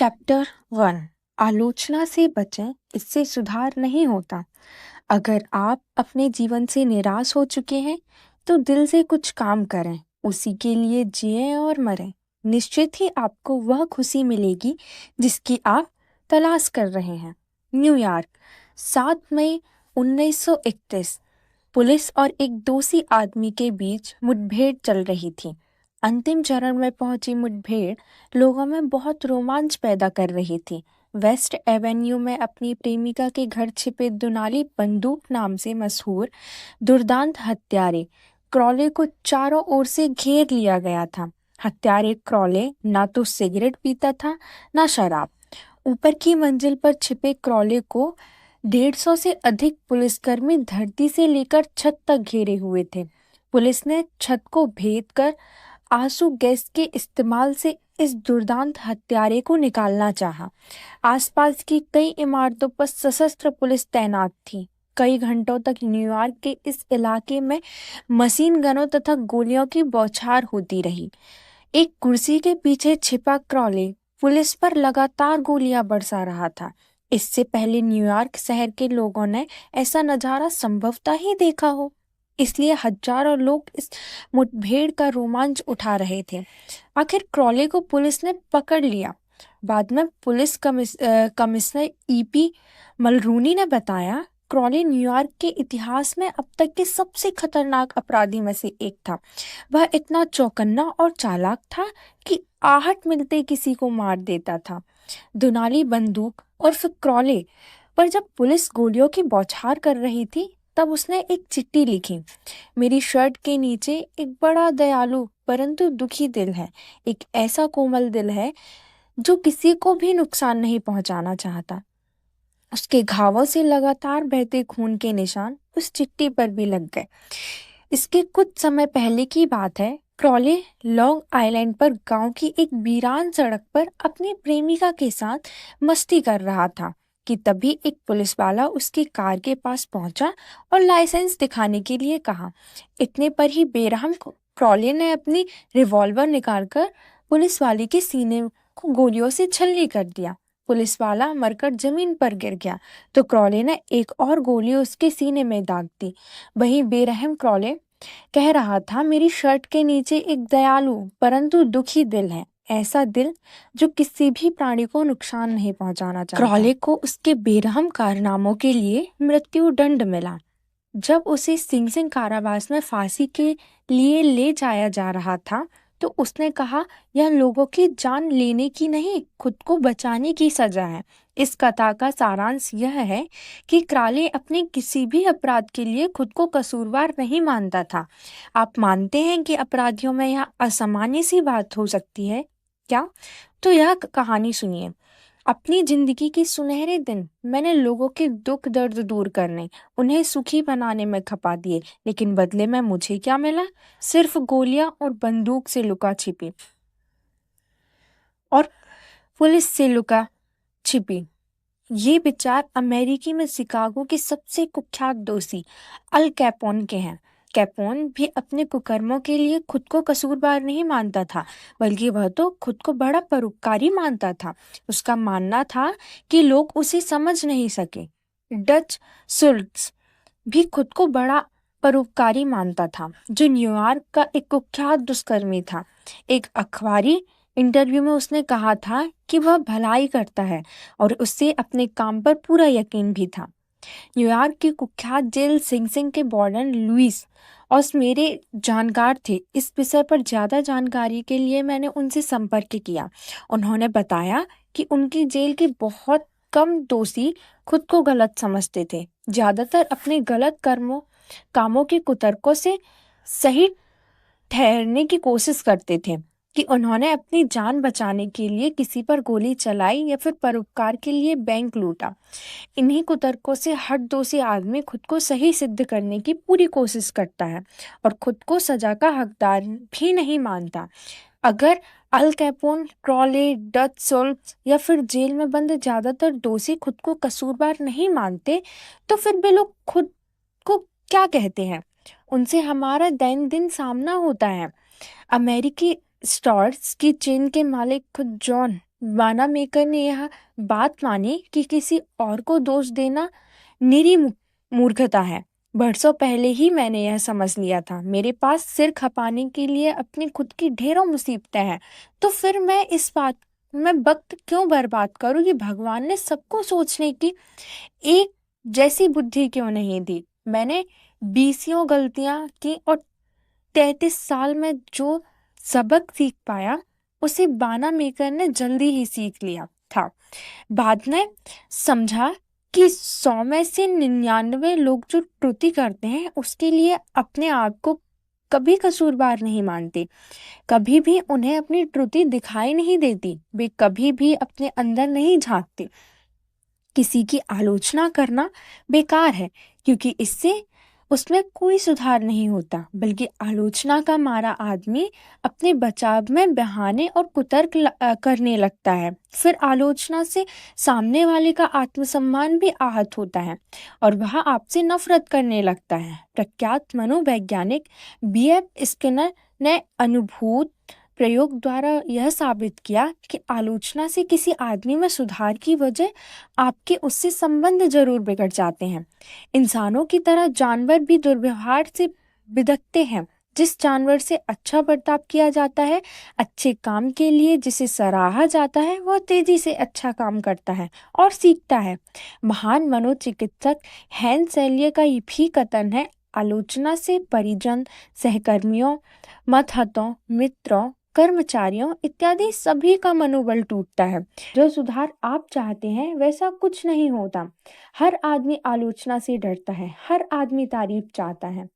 Chapter 1। आलोचना से बचें, इससे सुधार नहीं होता। अगर आप अपने जीवन से निराश हो चुके हैं तो दिल से कुछ काम करें, उसी के लिए जिएं और मरें। निश्चित ही आपको वह खुशी मिलेगी जिसकी आप तलाश कर रहे हैं। न्यूयॉर्क, 7 मई 1931। पुलिस और एक दोषी आदमी के बीच मुठभेड़ चल रही थी। अंतिम चरण में पहुंची मुठभेड़ लोगों में बहुत रोमांच पैदा कर रही थी। वेस्ट एवेन्यू में अपनी प्रेमिका के घर छिपे दुनाली बंदूक नाम से मशहूर दुर्दांत हत्यारे क्रॉले को चारों ओर से घेर लिया गया था। हत्यारे क्रॉले ना तो सिगरेट पीता था ना शराब। ऊपर की मंजिल पर छिपे क्रॉले को 150 से अधिक पुलिसकर्मी धरती से लेकर छत तक घेरे हुए थे। पुलिस ने छत को भेद कर आंसू गैस के इस्तेमाल से इस दुर्दांत हत्यारे को निकालना चाहा। आसपास की कई इमारतों पर सशस्त्र पुलिस तैनात थी। कई घंटों तक न्यूयॉर्क के इस इलाके में मशीन गनों तथा गोलियों की बौछार होती रही। एक कुर्सी के पीछे छिपा क्रॉले पुलिस पर लगातार गोलियां बरसा रहा था। इससे पहले न्यूयॉर्क शहर के लोगों ने ऐसा नजारा संभवतः ही देखा हो, इसलिए हजारों लोग इस मुठभेड़ का रोमांच उठा रहे थे। आखिर क्रॉले को पुलिस ने पकड़ लिया। बाद में पुलिस कमिश्नर ईपी मलरूनी ने बताया, क्रॉले न्यूयॉर्क के इतिहास में अब तक के सबसे खतरनाक अपराधी में से एक था। वह इतना चौकन्ना और चालाक था कि आहट मिलते किसी को मार देता था। दुनाली बंदूक और फिर क्रॉले पर जब पुलिस गोलियों की बौछार कर रही थी तब उसने एक चिट्ठी लिखी। मेरी शर्ट के नीचे एक बड़ा दयालु परंतु दुखी दिल है। एक ऐसा कोमल दिल है जो किसी को भी नुकसान नहीं पहुंचाना चाहता। उसके घावों से लगातार बहते खून के निशान उस चिट्ठी पर भी लग गए। इसके कुछ समय पहले की बात है। क्रॉले लॉन्ग आइलैंड पर गांव की एक वीरान सड़क पर अपनी प्रेमिका के साथ मस्ती कर रहा था कि तभी एक पुलिस वाला उसकी कार के पास पहुंचा और लाइसेंस दिखाने के लिए कहा। इतने पर ही बेरहम क्रॉले ने अपनी रिवॉल्वर निकालकर पुलिस वाले के सीने को गोलियों से छल्ली कर दिया। पुलिस वाला मरकर जमीन पर गिर गया तो क्रॉले ने एक और गोली उसके सीने में दाग दी। वहीं बेरहम क्रॉले कह रहा था, मेरी शर्ट के नीचे एक दयालु परंतु दुखी दिल है। ऐसा दिल जो किसी भी प्राणी को नुकसान नहीं पहुंचाना चाहता। क्रॉले को उसके बेरहम कारनामों के लिए मृत्यु दंड मिला। जब उसे सिंग सिंग कारावास में फांसी के लिए ले जाया जा रहा था तो उसने कहा, यह लोगों की जान लेने की नहीं, खुद को बचाने की सजा है। इस कथा का सारांश यह है कि क्रॉले अपने किसी भी अपराध के लिए खुद को कसूरवार नहीं मानता था। आप मानते हैं कि अपराधियों में यह असामान्य सी बात हो सकती है क्या? तो यह कहानी सुनिए। अपनी जिंदगी के सुनहरे दिन मैंने लोगों के दुख दर्द दूर करने, उन्हें सुखी बनाने में खपा दिए, लेकिन बदले में मुझे क्या मिला? सिर्फ गोलियां और बंदूक से लुका छिपी और पुलिस से लुका छिपी। ये विचार अमेरिकी में शिकागो के सबसे कुख्यात दोषी अल कैपोन के हैं। कैपोन भी अपने कुकर्मों के लिए खुद को कसूरवार नहीं मानता था, बल्कि वह तो खुद को बड़ा परोपकारी मानता था। उसका मानना था कि लोग उसे समझ नहीं सके। डच सुल्ट्स भी खुद को बड़ा परोपकारी मानता था, जो न्यूयॉर्क का एक कुख्यात दुष्कर्मी था। एक अखबारी इंटरव्यू में उसने कहा था कि वह भलाई करता है और उससे अपने काम पर पूरा यकीन भी था। न्यूयॉर्क की कुख्यात जेल सिंग सिंग के वार्डन लुइस और मेरे जानकार थे। इस विषय पर ज़्यादा जानकारी के लिए मैंने उनसे संपर्क किया। उन्होंने बताया कि उनकी जेल के बहुत कम दोषी खुद को गलत समझते थे। ज़्यादातर अपने गलत कामों के कुतर्कों से सही ठहरने की कोशिश करते थे कि उन्होंने अपनी जान बचाने के लिए किसी पर गोली चलाई या फिर परोपकार के लिए बैंक लूटा। इन्हीं कुतर्कों से हर दोषी आदमी खुद को सही सिद्ध करने की पूरी कोशिश करता है और खुद को सजा का हकदार भी नहीं मानता। अगर Al Capone, Crawley, Dutch salts या फिर जेल में बंद ज्यादातर दोषी खुद को कसूरवार नहीं मानते तो फिर वे लोग खुद को क्या कहते हैं? उनसे हमारा दैनंदिन सामना होता है। अमेरिकी स्टोर्स की चेन के मालिक खुद जॉन वानामेकर ने यह बात मानी कि किसी और को दोष देना निरी मूर्खता है। बरसों पहले ही मैंने यह समझ लिया था। मेरे पास सिर खपाने के लिए अपनी खुद की ढेरों मुसीबतें हैं, तो फिर मैं इस बात में वक्त क्यों बर्बाद करूं कि भगवान ने सबको सोचने की एक जैसी बुद्धि क्यों नहीं दी। मैंने बीसियों गलतियां की और 33 साल में जो सबक सीख पाया उसे बाना मेकर ने जल्दी ही सीख लिया था। बाद में समझा कि 100 में से 99 लोग जो त्रुटि करते हैं उसके लिए अपने आप को कभी कसूरवार नहीं मानते, कभी भी उन्हें अपनी त्रुटि दिखाई नहीं देती, वे कभी भी अपने अंदर नहीं झांकते। किसी की आलोचना करना बेकार है, क्योंकि इससे उसमें कोई सुधार नहीं होता, बल्कि आलोचना का मारा आदमी अपने बचाव में बहाने और कुतर्क करने लगता है। फिर आलोचना से सामने वाले का आत्मसम्मान भी आहत होता है और वह आपसे नफरत करने लगता है। प्रख्यात मनोवैज्ञानिक B.F. स्किनर ने अनुभूत प्रयोग द्वारा यह साबित किया कि आलोचना से किसी आदमी में सुधार की वजह आपके उससे संबंध जरूर बिगड़ जाते हैं। इंसानों की तरह जानवर भी दुर्व्यवहार से बिदकते हैं। जिस जानवर से अच्छा बर्ताव किया जाता है, अच्छे काम के लिए जिसे सराहा जाता है, वह तेजी से अच्छा काम करता है और सीखता है। महान मनोचिकित्सक हैंस एलिय का ये भी कथन है, आलोचना से परिजन, सहकर्मियों, मतहतों, मित्रों, कर्मचारियों इत्यादि सभी का मनोबल टूटता है। जो सुधार आप चाहते हैं वैसा कुछ नहीं होता। हर आदमी आलोचना से डरता है, हर आदमी तारीफ चाहता है।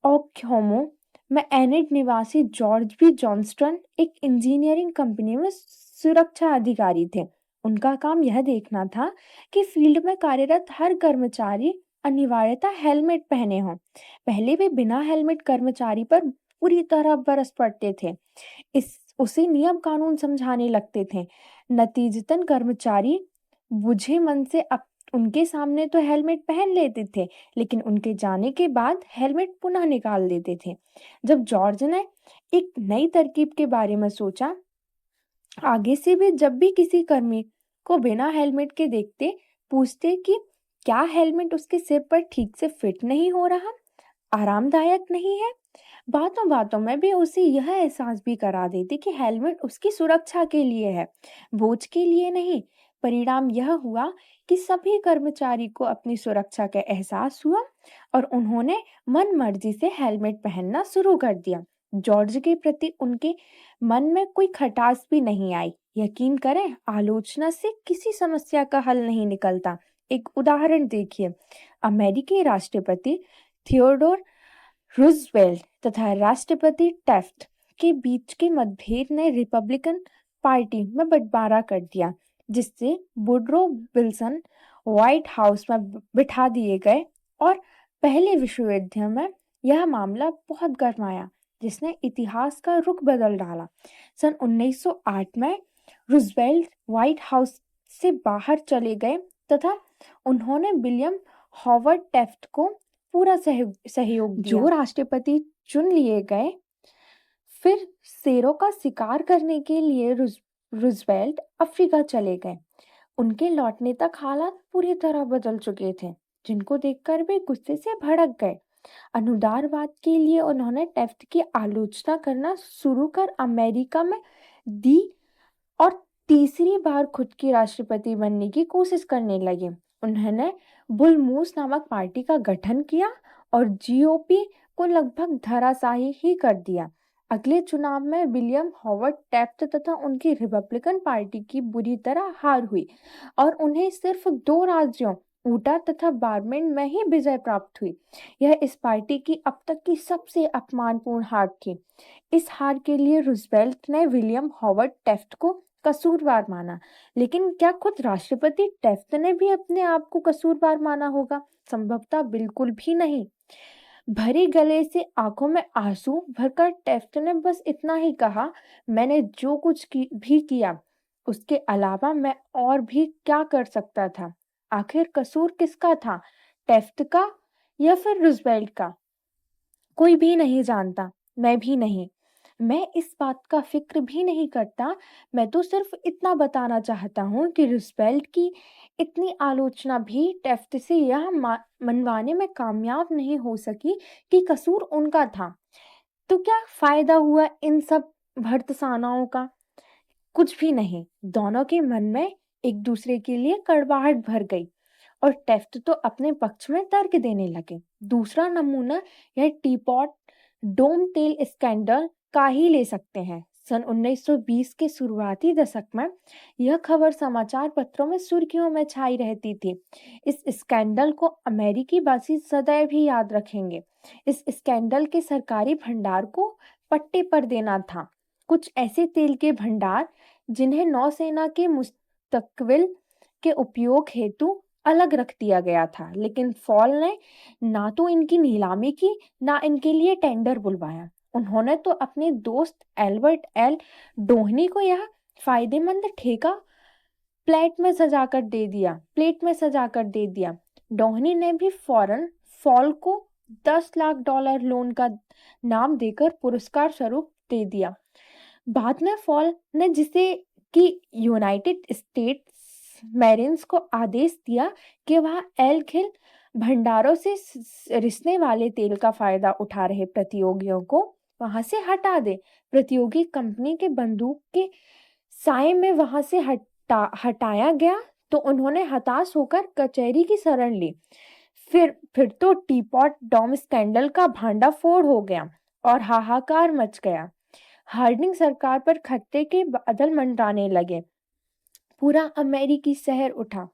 ओक्योमो में एनिड निवासी जॉर्ज बी जॉनस्टन एक इंजीनियरिंग कंपनी में सुरक्षा अधिकारी थे। उनका काम यह देखना था कि फील्ड में कार्यरत हर कर्मचारी अनिवार्यतः हेलमेट पहने हों। पहले वे बिना हेलमेट कर्मचारी पर पूरी तरह बरस पड़ते थे, इस उसे नियम कानून समझाने लगते थे। नतीजतन कर्मचारी बुझे मन से उनके सामने तो हेलमेट पहन लेते थे, लेकिन उनके जाने के बाद हेलमेट पुनः निकाल देते थे। जब जॉर्ज ने एक नई तरकीब के बारे में सोचा, आगे से वे जब भी किसी कर्मी को बिना हेलमेट के देखते, पूछते कि क्या हेलमेट उसके सिर पर ठीक से फिट नहीं हो रहा, आरामदायक नहीं है। बातों बातों में भी उसे यह एहसास भी करा देती कि हेलमेट उसकी सुरक्षा के लिए है, बोझ के लिए नहीं। परिणाम यह हुआ कि सभी कर्मचारी को अपनी सुरक्षा का एहसास हुआ और उन्होंने मन मर्जी से हेलमेट पहनना शुरू कर दिया। जॉर्ज के प्रति उनके मन में कोई खटास भी नहीं आई। यकीन करें, आलोचना से किसी समस्या का हल नहीं निकलता। एक उदाहरण देखिए, अमेरिकी राष्ट्रपति थियोडोर रूजवेल्ट तथा राष्ट्रपति टेफ्ट के बीच के मतभेद ने रिपब्लिकन पार्टी में बंटवारा कर दिया, जिससे वुडरो विल्सन व्हाइट हाउस में बिठा दिए गए और पहले विश्व युद्ध में यह मामला बहुत गरमाया, जिसने इतिहास का रुख बदल डाला। सन 1908 में रूजवेल्ट व्हाइट हाउस से बाहर चले गए तथा उन्होंने विलियम हॉवर्ड टेफ्ट को पूरा सहयोग दिया। जो राष्ट्रपति चुन लिए गए, फिर शेरों का शिकार करने के लिए रूजवेल्ट अफ्रीका चले गए। उनके लौटने तक हालात पूरी तरह बदल चुके थे, जिनको देखकर वे गुस्से से भड़क गए। अनुदारवाद के लिए उन्होंने टेफ्ट की आलोचना करना शुरू कर अमेरिका में दी और तीसरी बार खुद की राष्ट्रपति बनने की कोशिश करने लगे। उन्होंने बुल मूस नामक पार्टी का गठन किया और जीओपी को लगभग धराशायी ही कर दिया। अगले चुनाव में विलियम हॉवर्ड टेफ्ट तथा उनकी रिपब्लिकन पार्टी की बुरी तरह हार हुई और उन्हें सिर्फ 2 राज्यों ऊटा तथा बारमेंट में ही विजय प्राप्त हुई। यह इस पार्टी की अब तक की सबसे अपमानपूर्ण हार थी। इस हार के लिए रूजवेल्ट ने विलियम हॉवर्ड टेफ्ट को कसूरवार माना, लेकिन क्या खुद राष्ट्रपति टेफ्ट ने भी अपने आप को कसूरवार माना होगा? संभवतः बिल्कुल भी नहीं। भरे गले से आंखों में आंसू भरकर टेफ्ट ने बस इतना ही कहा, मैंने जो कुछ भी किया उसके अलावा मैं और भी क्या कर सकता था? आखिर कसूर किसका था, टेफ्ट का या फिर रूजवेल्ट का? कोई भी नहीं जानता, मैं भी नहीं। मैं इस बात का फ़िक्र भी नहीं करता, मैं तो सिर्फ़ इतना बताना चाहता हूँ कि रूज़वेल्ट की इतनी आलोचना भी टैफ्ट से यह मनवाने में कामयाब नहीं हो सकी कि कसूर उनका था। तो क्या फ़ायदा हुआ इन सब भर्त्सनाओं का? कुछ भी नहीं। दोनों के मन में एक दूसरे के लिए कड़वाहट भर गई और टेफ्ट तो अपने पक्ष में तर्क देने लगे। दूसरा नमूना यह टीपॉट डोम तेल स्कैंडल का ही ले सकते हैं। सन 1920 के शुरुआती दशक में यह खबर समाचार पत्रों में सुर्खियों में छाई रहती थी। इस स्कैंडल को अमेरिकी वासी सदैव ही याद रखेंगे। इस स्कैंडल के सरकारी भंडार को पट्टे पर देना था। कुछ ऐसे तेल के भंडार जिन्हें नौसेना के मुस्तकबिल के उपयोग हेतु अलग रख दिया गया था, लेकिन फॉल ने ना तो इनकी नीलामी की, ना इनके लिए टेंडर बुलवाया। उन्होंने तो अपने दोस्त एल्बर्ट एल डोहनी को यह फायदेमंद ठेका प्लेट में सजाकर दे दिया। डोहनी ने भी फौरन फॉल को $10 लाख लोन का नाम देकर पुरस्कार स्वरूप दे दिया। बाद में फॉल ने जिसे कि यूनाइटेड स्टेट्स मैरिन्स को आदेश दिया कि वह एल खिल भंडारों से रिसने वाले तेल का फायदा उठा रहे प्रतियोगियों को वहां से हटा दे। प्रतियोगी कंपनी के बंदूक के साए में वहां से हटाया गया तो उन्होंने हताश होकर कचहरी की शरण ली। फिर तो टीपॉट डॉम स्कैंडल का भांडाफोड़ हो गया और हाहाकार मच गया। हार्डिंग सरकार पर खतरे के बादल मंडराने लगे। पूरा अमेरिकी शहर उठा।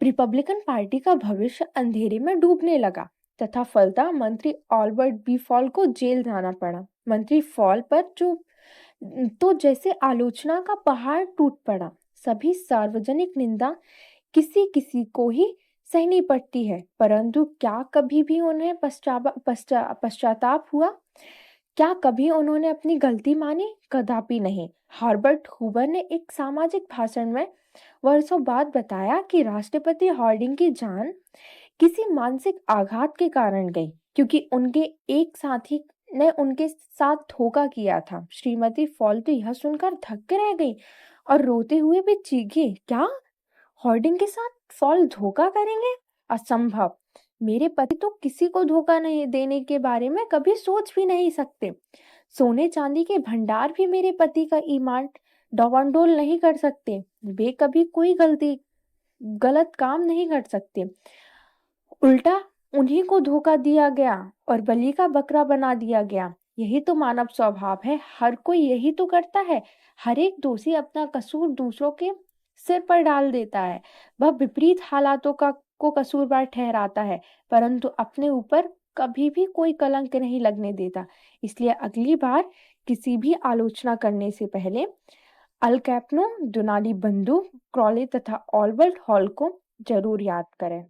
रिपब्लिकन पार्टी का भविष्य अंधेरे में डूबने लगा तथा फलतः मंत्री ऑल्बर्ट बी फॉल को जेल जाना पड़ा। मंत्री फॉल पर जैसे आलोचना का पहाड़ टूट पड़ा। सभी सार्वजनिक निंदा किसी किसी को ही सहनी पड़ती है, परंतु क्या कभी भी उन्हें पश्चाताप हुआ? क्या कभी उन्होंने अपनी गलती मानी? कदापि नहीं। हर्बर्ट हूवर ने एक सामाजिक भाषण में वर्षों बाद बताया कि राष्ट्रपति हार्डिंग की जान किसी मानसिक आघात के कारण गई, क्योंकि उनके एक साथी ने उनके साथ धोखा किया था। श्रीमती फॉल तो यह सुनकर थक रह गई और रोते हुए भी चीखी, क्या हार्डिंग के साथ फॉल धोखा करेंगे? असंभव। मेरे पति तो किसी को धोखा नहीं देने के बारे में कभी सोच भी नहीं सकते। सोने चांदी के भंडार भी मेरे पति का ईमान डवाडोल नहीं कर सकते। वे कभी कोई गलत काम नहीं कर सकते। उल्टा उन्हीं को धोखा दिया गया और बलि का बकरा बना दिया गया। यही तो मानव स्वभाव है। हर कोई यही तो करता है। हर एक दोषी अपना कसूर दूसरों के सिर पर डाल देता है। वह विपरीत हालातों को कसूरवार ठहराता है, परंतु अपने ऊपर कभी भी कोई कलंक नहीं लगने देता। इसलिए अगली बार किसी भी आलोचना करने से पहले अल कैप्नो, डोनाल्डी बंदूक, क्रॉले तथा ऑल्बर्ट हॉल को जरूर याद करें।